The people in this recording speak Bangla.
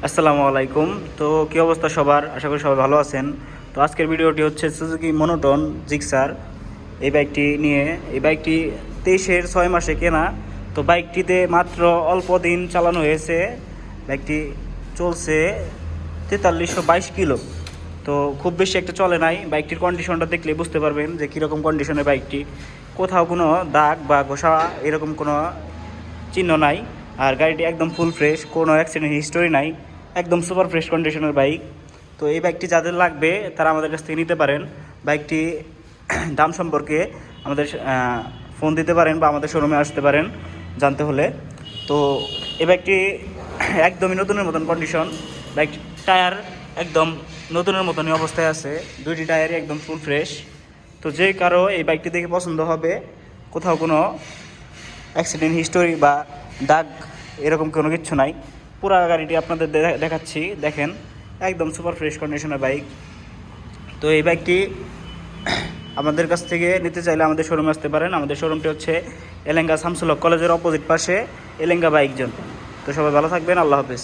আসসালামু আলাইকুম। তো কী অবস্থা সবার? আশা করি সবাই ভালো আছেন। তো আজকের ভিডিওটি হচ্ছে সুজুকি মনোটন জিক্সার এই বাইকটি নিয়ে। এই বাইকটি 23-এর 6 মাসে কেনা। তো বাইকটিতে মাত্র অল্প দিন চালানো হয়েছে। বাইকটি চলছে 4322 কিলো। তো খুব বেশি একটা চলে নাই। বাইকটির কন্ডিশনটা দেখলে বুঝতে পারবেন যে কীরকম কন্ডিশনের বাইকটি। কোথাও কোনো দাগ বা ঘষা এরকম কোনো চিহ্ন নাই। আর গাড়িটি একদম ফুল ফ্রেশ, কোনো অ্যাক্সিডেন্ট হিস্টোরি নাই, একদম সুপার ফ্রেশ কন্ডিশনের বাইক। তো এই বাইকটি যাদের লাগবে তারা আমাদের কাছ থেকে নিতে পারেন। বাইকটি দাম সম্পর্কে আমাদের ফোন দিতে পারেন বা আমাদের শোরুমে আসতে পারেন জানতে হলে। তো এই বাইকটি একদমই নতুনের মতন কন্ডিশন। বাইক টায়ার একদম নতুনের মতনই অবস্থায় আছে, দুইটি টায়ারই একদম ফুল ফ্রেশ। তো যে কারো এই বাইকটি দেখে পছন্দ হবে, কোথাও কোনো অ্যাক্সিডেন্ট হিস্টোরি বা দাগ এরকম কোনো কিছু নাই। পুরা গাড়িটি আপনাদের দেখাচ্ছি, দেখেন একদম সুপার ফ্রেশ কন্ডিশনের বাইক। তো এই বাইকটি আমাদের কাছ থেকে নিতে চাইলে আমাদের শোরুমে আসতে পারেন। আমাদের শোরুমটি হচ্ছে এলেঙ্গা শামসুল হক কলেজের অপোজিট পাশে, এলেঙ্গা বাইক জোন। তো সবাই ভালো থাকবেন, আল্লাহ হাফেজ।